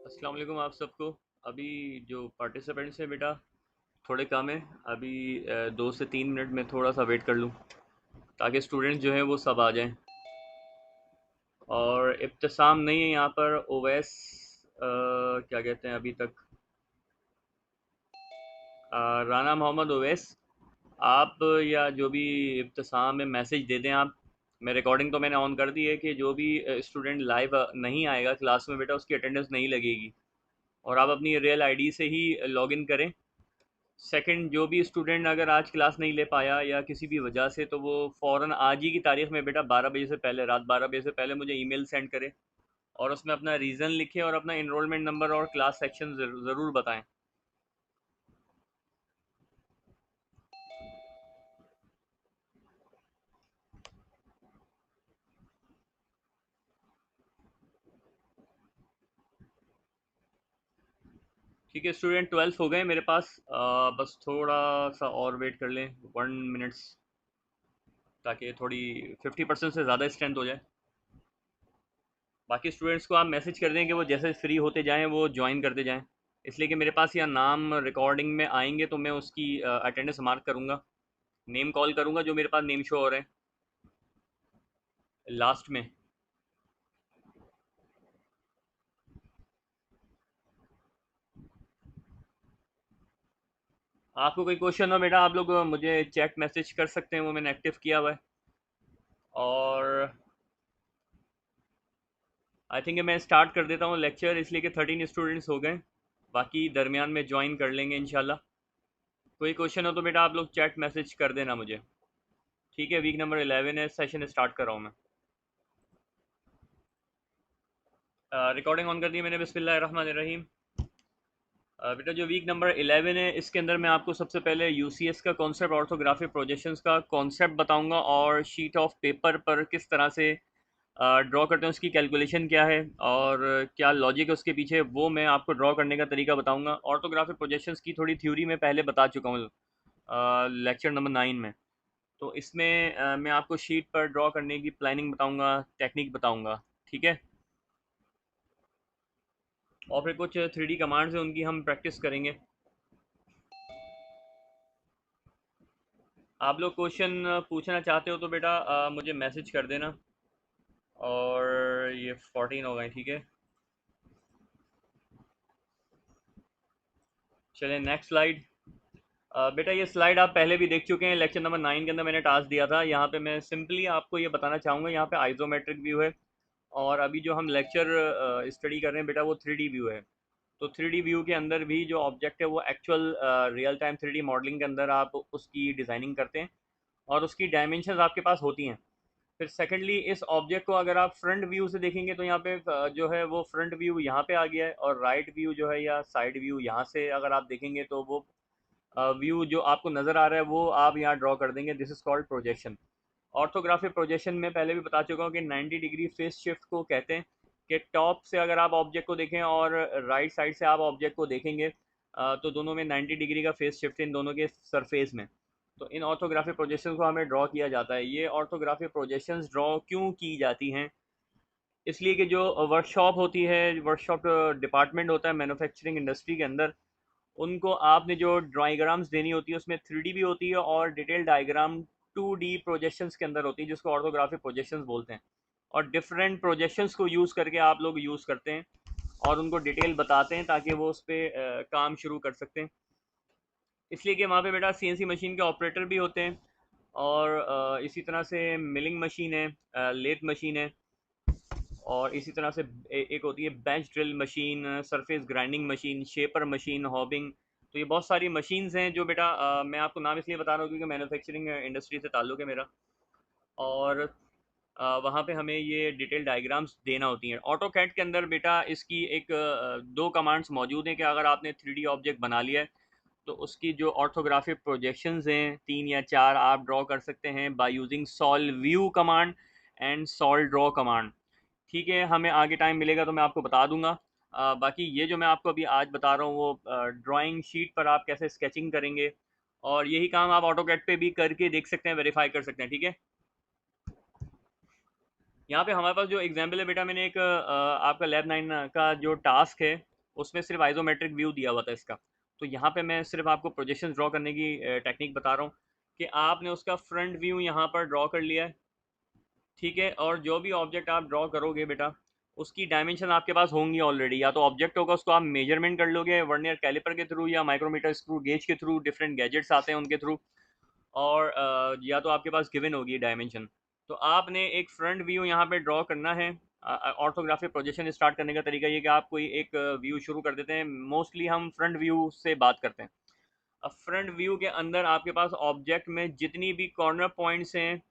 अस्सलाम वालेकुम आप सबको। अभी जो पार्टिसिपेंट्स हैं बेटा थोड़े कम हैं। अभी 2 से 3 मिनट में थोड़ा सा वेट कर लूँ ताकि स्टूडेंट्स जो हैं वो सब आ जाएं। और इब्तिसाम नहीं है यहाँ पर। ओवैस क्या कहते हैं अभी तक, राना मोहम्मद ओवैस। आप या जो भी इब्तिसाम में मैसेज दे दें आप। मैं रिकॉर्डिंग तो मैंने ऑन कर दी है कि जो भी स्टूडेंट लाइव नहीं आएगा क्लास में बेटा उसकी अटेंडेंस नहीं लगेगी। और आप अपनी रियल आईडी से ही लॉगिन करें। सेकंड, जो भी स्टूडेंट अगर आज क्लास नहीं ले पाया या किसी भी वजह से, तो वो फ़ौरन आज ही की तारीख में बेटा 12 बजे से पहले, रात 12 बजे से पहले मुझे ईमेल सेंड करे और उसमें अपना रीज़न लिखे और अपना इनरोलमेंट नंबर और क्लास सेक्शन ज़रूर बताएं। ठीक है स्टूडेंट, 12 हो गए मेरे पास। बस थोड़ा सा और वेट कर लें 1 मिनट्स, ताकि थोड़ी 50% से ज़्यादा स्ट्रेंथ हो जाए। बाकी स्टूडेंट्स को आप मैसेज कर दें कि वो जैसे फ्री होते जाएं वो ज्वाइन करते जाएं। इसलिए कि मेरे पास यहाँ नाम रिकॉर्डिंग में आएंगे तो मैं उसकी अटेंडेंस मार्क करूँगा, नेम कॉल करूँगा जो मेरे पास नेम शो हो रहे हैं लास्ट में। आपको कोई क्वेश्चन हो बेटा आप लोग मुझे चैट मैसेज कर सकते हैं, वो मैंने एक्टिव किया हुआ है। और आई थिंक मैं स्टार्ट कर देता हूँ लेक्चर, इसलिए कि 13 स्टूडेंट्स हो गए, बाकी दरमियान में ज्वाइन कर लेंगे इंशाल्लाह। कोई क्वेश्चन हो तो बेटा आप लोग चैट मैसेज कर देना मुझे। ठीक है, वीक नंबर 11 है, सेशन स्टार्ट कर रहा हूँ मैं। रिकॉर्डिंग ऑन कर दी मैंने, बिस्मिल्लाहिर्रहमानिर्रहीम। बेटा जो वीक नंबर 11 है इसके अंदर मैं आपको सबसे पहले यूसीएस का कॉन्सेप्ट, ऑर्थोग्राफिक प्रोजेक्शंस का कॉन्सेप्ट बताऊंगा और शीट ऑफ पेपर पर किस तरह से ड्रॉ करते हैं, उसकी कैलकुलेशन क्या है और क्या लॉजिक है उसके पीछे, वो मैं आपको ड्रॉ करने का तरीका बताऊंगा। ऑर्थोग्राफिक प्रोजेक्शंस की थोड़ी थ्योरी में पहले बता चुका हूँ लेक्चर नंबर 9 में। तो इसमें मैं आपको शीट पर ड्रॉ करने की प्लानिंग बताऊंगा, टेक्निक बताऊंगा। ठीक है, और फिर कुछ 3D कमांड्स हैं उनकी हम प्रैक्टिस करेंगे। आप लोग क्वेश्चन पूछना चाहते हो तो बेटा मुझे मैसेज कर देना। और ये 14 हो गए, ठीक है। चलें नेक्स्ट स्लाइड। बेटा ये स्लाइड आप पहले भी देख चुके हैं, लेक्चर नंबर 9 के अंदर मैंने टास्क दिया था। यहाँ पे मैं सिंपली आपको ये बताना चाहूँगा, यहाँ पे आइसोमेट्रिक व्यू है और अभी जो हम लेक्चर स्टडी कर रहे हैं बेटा वो 3D व्यू है। तो 3D व्यू के अंदर भी जो ऑब्जेक्ट है वो actual real time 3D modelling के अंदर आप उसकी डिज़ाइनिंग करते हैं और उसकी डायमेंशंस आपके पास होती हैं। फिर सेकेंडली इस ऑब्जेक्ट को अगर आप फ्रंट व्यू से देखेंगे तो यहाँ पे जो है वो फ्रंट व्यू यहाँ पे आ गया है, और राइट व्यू जो है या साइड व्यू यहाँ से अगर आप देखेंगे तो वो व्यू जो आपको नज़र आ रहा है वो आप यहाँ ड्रॉ कर देंगे। This is called projection. Orthographic projection में पहले भी बता चुका हूँ कि 90 डिग्री फेस शिफ्ट को कहते हैं, कि टॉप से अगर आप ऑब्जेक्ट को देखें और राइट साइड से आप ऑब्जेक्ट को देखेंगे तो दोनों में 90 डिग्री का फेस शिफ्ट इन दोनों के सरफेस में। तो इन ऑर्थोग्राफिक प्रोजेक्शन को हमें ड्रॉ किया जाता है। ये ऑर्थोग्राफिक प्रोजेक्शंस ड्रॉ क्यों की जाती हैं? इसलिए कि जो वर्कशॉप होती है, वर्कशॉप डिपार्टमेंट होता है मैन्युफैक्चरिंग इंडस्ट्री के अंदर, उनको आपने जो ड्राइंग्राम्स देनी होती है उसमें 3D भी होती है और डिटेल डायग्राम 2D प्रोजेक्शंस के अंदर होती है, जिसको ऑर्थोग्राफिक प्रोजेक्शंस बोलते हैं। और डिफरेंट प्रोजेक्शंस को यूज़ करके आप लोग यूज़ करते हैं और उनको डिटेल बताते हैं ताकि वो उस पर काम शुरू कर सकते हैं। इसलिए कि वहाँ पे बेटा सीएनसी मशीन के ऑपरेटर भी होते हैं और इसी तरह से मिलिंग मशीन है, लेथ मशीन है, और इसी तरह से एक होती है bench drill machine, surface grinding machine, shaper machine, hobbing. तो ये बहुत सारी मशीन्स हैं जो बेटा मैं आपको नाम इसलिए बता रहा हूँ क्योंकि मैन्युफैक्चरिंग इंडस्ट्री से ताल्लुक़ है मेरा। और वहाँ पे हमें ये डिटेल डायग्राम्स देना होती हैं। ऑटो कैड के अंदर बेटा इसकी एक दो कमांड्स मौजूद हैं कि अगर आपने 3D ऑब्जेक्ट बना लिया है तो उसकी जो ऑर्थोग्राफिक प्रोजेक्शंस हैं 3 या 4 आप ड्रॉ कर सकते हैं by using solve view command and solve draw command. ठीक है, हमें आगे टाइम मिलेगा तो मैं आपको बता दूंगा। बाकी ये जो मैं आपको अभी आज बता रहा हूँ वो ड्राइंग शीट पर आप कैसे स्केचिंग करेंगे, और यही काम आप ऑटो कैड पे भी करके देख सकते हैं, वेरीफाई कर सकते हैं। ठीक है, यहाँ पे हमारे पास जो एग्जाम्पल है बेटा, मैंने एक आपका लैब 9 का जो टास्क है उसमें सिर्फ आइसोमेट्रिक व्यू दिया हुआ था इसका। तो यहाँ पे मैं सिर्फ आपको प्रोजेक्शन ड्रॉ करने की टेक्निक बता रहा हूँ कि आपने उसका फ्रंट व्यू यहाँ पर ड्रॉ कर लिया है, ठीक है। और जो भी ऑब्जेक्ट आप ड्रॉ करोगे बेटा, उसकी डायमेंशन आपके पास होंगी ऑलरेडी। या तो ऑब्जेक्ट होगा, उसको आप मेजरमेंट कर लोगे वर्नियर कैलिपर के थ्रू या माइक्रोमीटर स्क्रू गेज के थ्रू, डिफरेंट गैजेट्स आते हैं उनके थ्रू। और या तो आपके पास गिवन होगी डायमेंशन। तो आपने एक फ्रंट व्यू यहाँ पे ड्रॉ करना है। ऑर्थोग्राफिक प्रोजेक्शन स्टार्ट करने का तरीका ये कि आप कोई एक व्यू शुरू कर देते हैं। मोस्टली हम फ्रंट व्यू से बात करते हैं। अब फ्रंट व्यू के अंदर आपके पास ऑब्जेक्ट में जितनी भी कॉर्नर पॉइंट्स हैं,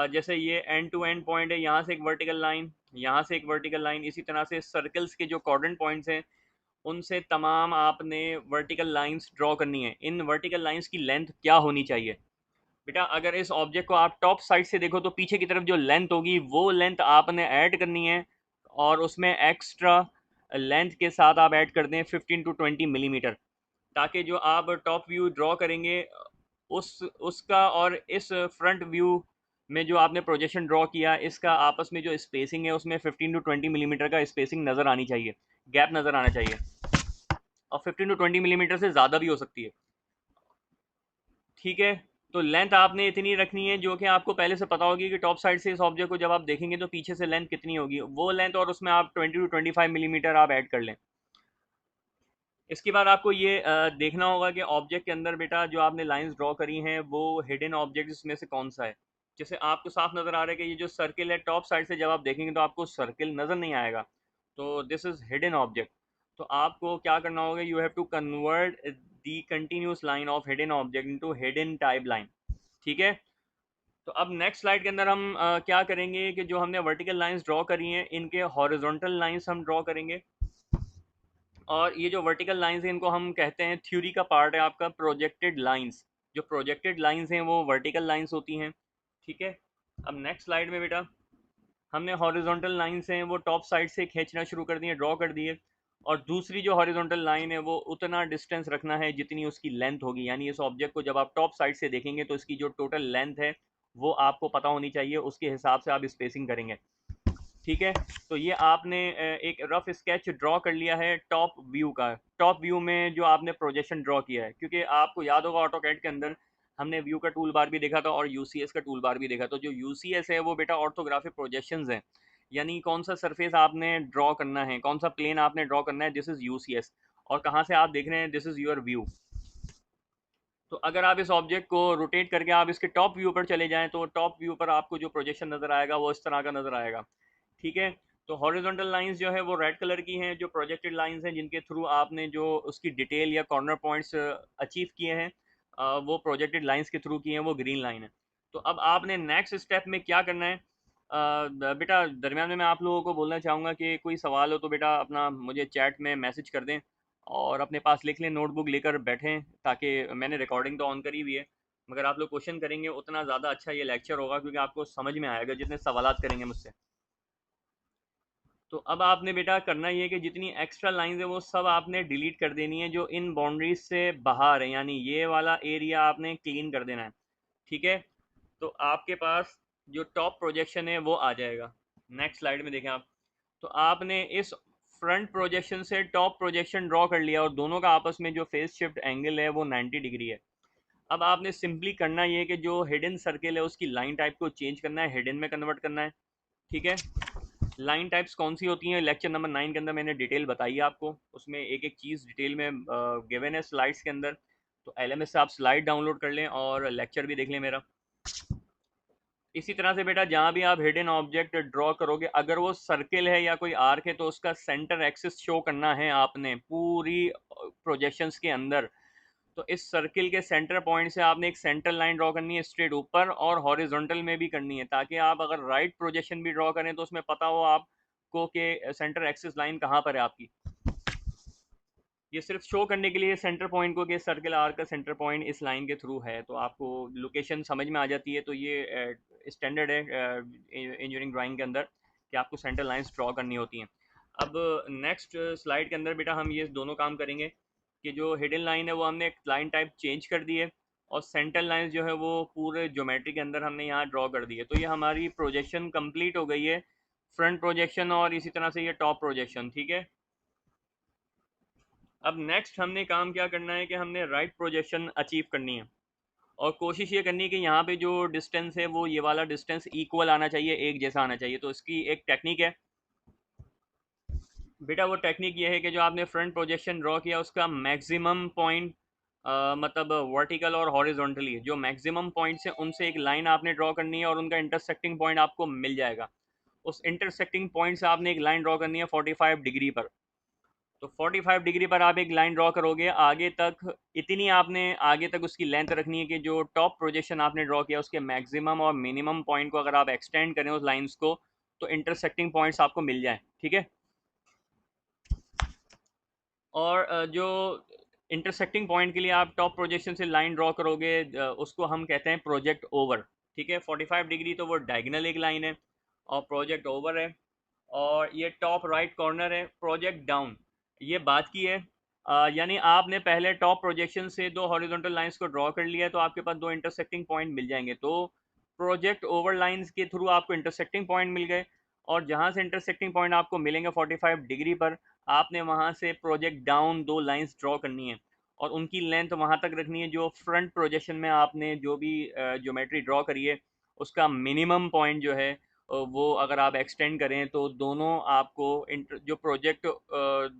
जैसे ये एंड टू एंड पॉइंट है, यहाँ से एक वर्टिकल लाइन, यहाँ से एक वर्टिकल लाइन, इसी तरह से सर्कल्स के जो कॉर्डन पॉइंट्स हैं उनसे तमाम आपने वर्टिकल लाइंस ड्रॉ करनी है। इन वर्टिकल लाइंस की लेंथ क्या होनी चाहिए बेटा? अगर इस ऑब्जेक्ट को आप टॉप साइड से देखो तो पीछे की तरफ जो लेंथ होगी वो लेंथ आपने ऐड करनी है, और उसमें एक्स्ट्रा लेंथ के साथ आप ऐड कर दें 15 to 20 मिलीमीटर, ताकि जो आप टॉप व्यू ड्रॉ करेंगे उस उसका और इस फ्रंट व्यू में जो आपने प्रोजेक्शन ड्रॉ किया इसका आपस में जो स्पेसिंग है उसमें 15 to 20 मिलीमीटर का स्पेसिंग नज़र आनी चाहिए, गैप नज़र आना चाहिए। और 15 to 20 मिलीमीटर से ज़्यादा भी हो सकती है, ठीक है। तो लेंथ आपने इतनी रखनी है जो कि आपको पहले से पता होगी कि टॉप साइड से इस ऑब्जेक्ट को जब आप देखेंगे तो पीछे से लेंथ कितनी होगी, वो लेंथ और उसमें आप 20 to 25 मिलीमीटर आप ऐड कर लें। इसके बाद आपको ये देखना होगा कि ऑब्जेक्ट के अंदर बेटा जो आपने लाइंस ड्रॉ करी हैं वो हिडन ऑब्जेक्ट इसमें से कौन सा है। जैसे आपको साफ नज़र आ रहा है कि ये जो सर्किल है टॉप साइड से जब आप देखेंगे तो आपको सर्किल नज़र नहीं आएगा, तो दिस इज़ हिडन ऑब्जेक्ट। तो आपको क्या करना होगा, you have to convert the continuous line of hidden object into hidden type line, ठीक है। तो अब नेक्स्ट स्लाइड के अंदर हम क्या करेंगे कि जो हमने वर्टिकल लाइंस ड्रॉ करी हैं इनके हॉरिजॉन्टल लाइंस हम ड्रॉ करेंगे। और ये जो वर्टिकल लाइंस हैं इनको हम कहते हैं, थ्योरी का पार्ट है आपका प्रोजेक्टेड लाइंस। जो प्रोजेक्टेड लाइंस हैं वो वर्टिकल लाइंस होती हैं, ठीक है। अब नेक्स्ट स्लाइड में बेटा हमने हॉरिजॉन्टल लाइंस हैं वो टॉप साइड से खींचना शुरू कर दिए, ड्रॉ कर दिए। और दूसरी जो हॉरिजॉन्टल लाइन है वो उतना डिस्टेंस रखना है जितनी उसकी लेंथ होगी, यानी इस ऑब्जेक्ट को जब आप टॉप साइड से देखेंगे तो इसकी जो टोटल लेंथ है वो आपको पता होनी चाहिए, उसके हिसाब से आप स्पेसिंग करेंगे, ठीक है। तो ये आपने एक रफ स्केच ड्रॉ कर लिया है टॉप व्यू का। टॉप व्यू में जो आपने प्रोजेक्शन ड्रॉ किया है, क्योंकि आपको याद होगा ऑटोकैड के अंदर हमने व्यू का टूल बार भी देखा था और यूसीएस का टूल बार भी देखा। तो जो यूसीएस है वो बेटा ऑर्थोग्राफिक प्रोजेक्शंस हैं, यानी कौन सा सरफेस आपने ड्रॉ करना है, कौन सा प्लेन आपने ड्रॉ करना है, दिस इज़ यूसीएस। और कहाँ से आप देख रहे हैं, दिस इज़ योर व्यू। तो अगर आप इस ऑब्जेक्ट को रोटेट करके आप इसके टॉप व्यू पर चले जाएं तो टॉप व्यू पर आपको जो प्रोजेक्शन नज़र आएगा वो इस तरह का नज़र आएगा, ठीक है। तो हॉरिजॉन्टल लाइंस जो है वो रेड कलर की हैं, जो प्रोजेक्टेड लाइंस हैं जिनके थ्रू आपने जो उसकी डिटेल या कॉर्नर पॉइंट्स अचीव किए हैं, वो प्रोजेक्टेड लाइंस के थ्रू किए हैं, वो ग्रीन लाइन है। तो अब आपने नेक्स्ट स्टेप में क्या करना है, बेटा दरमियान में मैं आप लोगों को बोलना चाहूँगा कि कोई सवाल हो तो बेटा अपना मुझे चैट में मैसेज कर दें और अपने पास लिख लें, नोटबुक लेकर बैठें, ताकि मैंने रिकॉर्डिंग तो ऑन करी हुई है, मगर आप लोग क्वेश्चन करेंगे उतना ज़्यादा अच्छा ये लेक्चर होगा क्योंकि आपको समझ में आएगा जितने सवालात करेंगे मुझसे। तो अब आपने बेटा करना ये कि जितनी एक्स्ट्रा लाइंस है वो सब आपने डिलीट कर देनी है जो इन बाउंड्रीज से बाहर है, यानी ये वाला एरिया आपने क्लीन कर देना है, ठीक है। तो आपके पास जो टॉप प्रोजेक्शन है वो आ जाएगा। नेक्स्ट स्लाइड में देखें आप। तो आपने इस फ्रंट प्रोजेक्शन से टॉप प्रोजेक्शन ड्रॉ कर लिया और दोनों का आपस में जो फेस शिफ्ट एंगल है वो 90 डिग्री है। अब आपने सिंपली करना ये कि जो हिडन सर्किल है उसकी लाइन टाइप को चेंज करना है, हिडन में कन्वर्ट करना है, ठीक है। लाइन टाइप्स कौन सी होती हैं, लेक्चर नंबर 9 के अंदर मैंने डिटेल बताई है आपको, उसमें एक एक चीज़ डिटेल में गिवन है स्लाइड्स के अंदर। तो एलएमएस से आप स्लाइड डाउनलोड कर लें और लेक्चर भी देख लें मेरा। इसी तरह से बेटा जहाँ भी आप हिडन ऑब्जेक्ट ड्रॉ करोगे, अगर वो सर्किल है या कोई आर्क है तो उसका सेंटर एक्सिस शो करना है आपने पूरी प्रोजेक्शंस के अंदर। तो इस सर्किल के सेंटर पॉइंट से आपने एक सेंटर लाइन ड्रॉ करनी है स्ट्रेट ऊपर, और हॉरिजॉन्टल में भी करनी है, ताकि आप अगर राइट प्रोजेक्शन भी ड्रॉ करें तो उसमें पता हो आपको कि सेंटर एक्सिस लाइन कहाँ पर है आपकी। ये सिर्फ शो करने के लिए सेंटर पॉइंट को कि सर्किल आर का सेंटर पॉइंट इस लाइन के थ्रू है, तो आपको लोकेशन समझ में आ जाती है। तो ये स्टैंडर्ड है इंजीनियरिंग ड्राइंग के अंदर कि आपको सेंटर लाइंस ड्रॉ करनी होती हैं। अब नेक्स्ट स्लाइड के अंदर बेटा हम ये दोनों काम करेंगे कि जो हिडन लाइन है वो हमने एक लाइन टाइप चेंज कर दी है, और सेंटर लाइन जो है वो पूरे ज्योमेट्री के अंदर हमने यहाँ ड्रॉ कर दी है। तो ये हमारी प्रोजेक्शन कंप्लीट हो गई है, फ्रंट प्रोजेक्शन और इसी तरह से ये टॉप प्रोजेक्शन, ठीक है। अब नेक्स्ट हमने काम क्या करना है कि हमने राइट प्रोजेक्शन अचीव करनी है, और कोशिश ये करनी है कि यहाँ पे जो डिस्टेंस है वो ये वाला डिस्टेंस इक्वल आना चाहिए, एक जैसा आना चाहिए। तो इसकी एक टेक्निक है बेटा, वो टेक्निक ये है कि जो आपने फ्रंट प्रोजेक्शन ड्रॉ किया उसका मैक्सिमम पॉइंट, मतलब वर्टिकल और हॉरिजॉन्टली जो मैक्सिमम पॉइंट्स हैं उनसे एक लाइन आपने ड्रॉ करनी है और उनका इंटरसेक्टिंग पॉइंट आपको मिल जाएगा। उस इंटरसेक्टिंग पॉइंट से आपने एक लाइन ड्रॉ करनी है 45 डिग्री पर। तो 45 डिग्री पर आप एक लाइन ड्रॉ करोगे आगे तक, इतनी आपने आगे तक उसकी लेंथ रखनी है कि जो टॉप प्रोजेक्शन आपने ड्रॉ किया उसके मैक्सिमम और मिनिमम पॉइंट को अगर आप एक्सटेंड करें उस लाइंस को, तो इंटरसेक्टिंग पॉइंट्स आपको मिल जाएं। ठीक है। और जो इंटरसेक्टिंग पॉइंट के लिए आप टॉप प्रोजेक्शन से लाइन ड्रॉ करोगे, उसको हम कहते हैं प्रोजेक्ट ओवर। ठीक है, 45 डिग्री तो वो डायगनल एक लाइन है और प्रोजेक्ट ओवर है। और ये टॉप राइट कॉर्नर है प्रोजेक्ट डाउन। ये बात की है, यानी आपने पहले टॉप प्रोजेक्शन से दो हॉरिजॉन्टल लाइंस को ड्रॉ कर लिया है, तो आपके पास दो इंटरसेक्टिंग पॉइंट मिल जाएंगे। तो प्रोजेक्ट ओवर लाइंस के थ्रू आपको इंटरसेक्टिंग पॉइंट मिल गए, और जहाँ से इंटरसेक्टिंग पॉइंट आपको मिलेंगे 45 डिग्री पर, आपने वहाँ से प्रोजेक्ट डाउन दो लाइंस ड्रॉ करनी है और उनकी लेंथ वहाँ तक रखनी है जो फ्रंट प्रोजेक्शन में आपने जो भी ज्योमेट्री ड्रॉ करी है उसका मिनिमम पॉइंट जो है, वो अगर आप एक्सटेंड करें तो दोनों आपको जो प्रोजेक्ट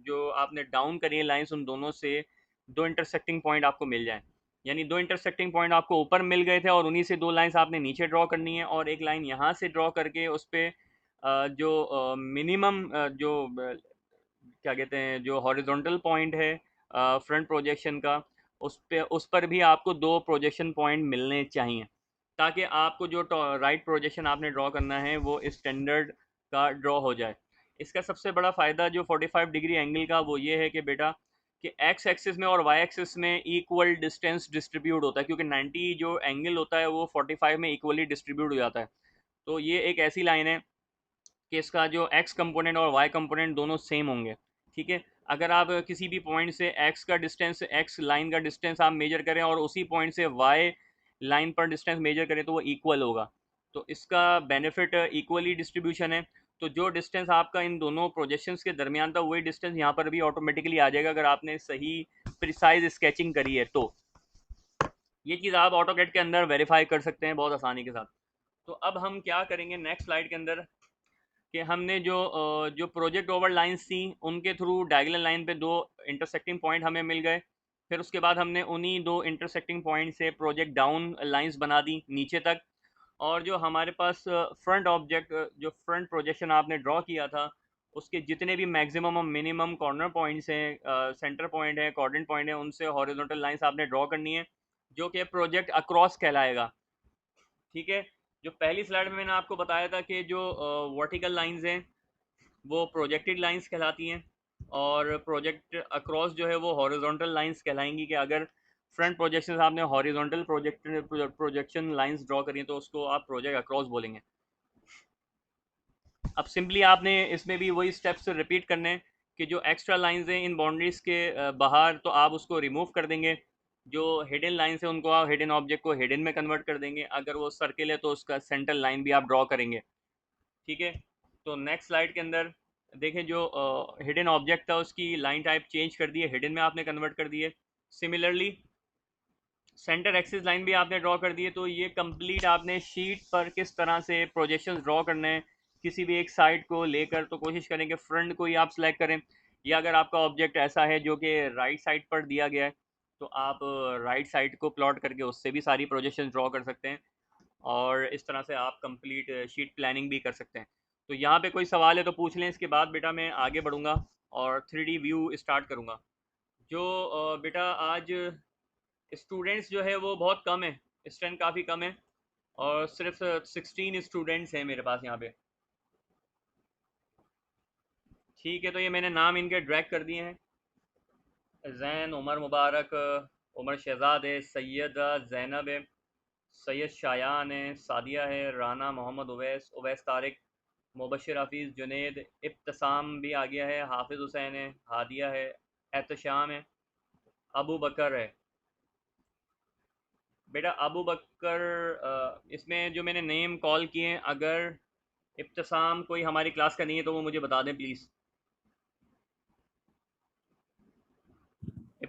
जो आपने डाउन करी है लाइंस उन दोनों से दो इंटरसेक्टिंग पॉइंट आपको मिल जाएं। यानी दो इंटरसेक्टिंग पॉइंट आपको ऊपर मिल गए थे और उन्हीं से दो लाइंस आपने नीचे ड्रॉ करनी है, और एक लाइन यहाँ से ड्रॉ करके उस पर जो मिनिमम जो क्या कहते हैं जो हॉरिजॉन्टल पॉइंट है फ्रंट प्रोजेक्शन का, उस पर भी आपको दो प्रोजेक्शन पॉइंट मिलने चाहिए, ताकि आपको जो राइट प्रोजेक्शन आपने ड्रॉ करना है वो स्टैंडर्ड का ड्रॉ हो जाए। इसका सबसे बड़ा फ़ायदा जो 45 डिग्री एंगल का वो ये है कि बेटा कि एक्स एक्सिस में और वाई एक्सिस में इक्वल डिस्टेंस डिस्ट्रीब्यूट होता है, क्योंकि 90 जो एंगल होता है वो 45 में इक्वली डिस्ट्रीब्यूट हो जाता है। तो ये एक ऐसी लाइन है कि इसका जो एक्स कंपोनेंट और वाई कंपोनेंट दोनों सेम होंगे। ठीक है। अगर आप किसी भी पॉइंट से एक्स का डिस्टेंस, एक्स लाइन का डिस्टेंस आप मेजर करें और उसी पॉइंट से वाई लाइन पर डिस्टेंस मेजर करें तो वो इक्वल होगा। तो इसका बेनिफिट इक्वली डिस्ट्रीब्यूशन है। तो जो डिस्टेंस आपका इन दोनों प्रोजेक्शंस के दरमियान था वही डिस्टेंस यहाँ पर भी ऑटोमेटिकली आ जाएगा अगर आपने सही प्रिसाइज स्केचिंग करी है। तो ये चीज़ आप ऑटोकैड के अंदर वेरीफाई कर सकते हैं बहुत आसानी के साथ। तो अब हम क्या करेंगे नेक्स्ट स्लाइड के अंदर कि हमने जो प्रोजेक्ट ओवर लाइंस थी उनके थ्रू डायगोनल लाइन पे दो इंटरसेक्टिंग पॉइंट हमें मिल गए। फिर उसके बाद हमने उन्हीं दो इंटरसेक्टिंग पॉइंट से प्रोजेक्ट डाउन लाइंस बना दी नीचे तक। और जो हमारे पास फ्रंट ऑब्जेक्ट जो फ्रंट प्रोजेक्शन आपने ड्रॉ किया था उसके जितने भी मैक्सिमम और मिनिमम कॉर्नर पॉइंट्स हैं, सेंटर पॉइंट है, कोऑर्डिनेट पॉइंट है, उनसे हॉरिजॉन्टल लाइंस आपने ड्रॉ करनी है जो कि प्रोजेक्ट अक्रॉस कहलाएगा। ठीक है। जो पहली स्लाइड में मैंने आपको बताया था कि जो वर्टिकल लाइंस हैं वो प्रोजेक्टेड लाइंस कहलाती हैं, और प्रोजेक्ट अक्रॉस जो है वो हॉरिजॉन्टल लाइंस कहलाएंगी। कि अगर फ्रंट प्रोजेक्शन आपने हॉरिजॉन्टल प्रोजेक्शन लाइंस ड्रॉ करी हैं तो उसको आप प्रोजेक्ट अक्रॉस बोलेंगे। अब सिंपली आपने इसमें भी वही स्टेप्स रिपीट करने हैं कि जो एक्स्ट्रा लाइंस हैं इन बाउंड्रीज के बाहर, तो आप उसको रिमूव कर देंगे। जो हिडन लाइंस है उनको आप हिडन ऑब्जेक्ट को हिडन में कन्वर्ट कर देंगे। अगर वो सर्किल है तो उसका सेंटर लाइन भी आप ड्रॉ करेंगे। ठीक है। तो नेक्स्ट स्लाइड के अंदर देखें, जो हिडन ऑब्जेक्ट था उसकी लाइन टाइप चेंज कर दी है, हिडन में आपने कन्वर्ट कर दिए। सिमिलरली सेंटर एक्सिस लाइन भी आपने ड्रॉ कर दी है। तो ये कंप्लीट आपने शीट पर किस तरह से प्रोजेक्शंस ड्रॉ करने हैं किसी भी एक साइड को लेकर, तो कोशिश करें कि फ्रंट को ही आप सेलेक्ट करें, या अगर आपका ऑब्जेक्ट ऐसा है जो कि राइट साइड पर दिया गया है तो आप राइट साइड को प्लॉट करके उससे भी सारी प्रोजेक्शंस ड्रॉ कर सकते हैं, और इस तरह से आप कंप्लीट शीट प्लानिंग भी कर सकते हैं। तो यहाँ पे कोई सवाल है तो पूछ लें, इसके बाद बेटा मैं आगे बढ़ूँगा और 3D व्यू स्टार्ट करूँगा। जो बेटा आज स्टूडेंट्स जो है वो बहुत कम है, स्ट्रेंथ काफ़ी कम है, और सिर्फ 16 स्टूडेंट्स हैं मेरे पास यहाँ पे। ठीक है। तो ये मैंने नाम इनके ड्रैग कर दिए हैं। जैन, उमर मुबारक, उमर शहजाद है, सैयद ज़ैनब है, सैयद शायान है, सादिया है, राना मोहम्मद उवैस, उवैस तारिक, मुबशर हफीज़, जुनेद, इब्तसाम भी आ गया है, हाफिज़ हुसैन है, हादिया है, एहतशाम है, अबू बकर है। बेटा अबू बकर, इसमें जो मैंने नेम कॉल किए हैं, अगर इब्तसाम कोई हमारी क्लास का नहीं है तो वो मुझे बता दें प्लीज़।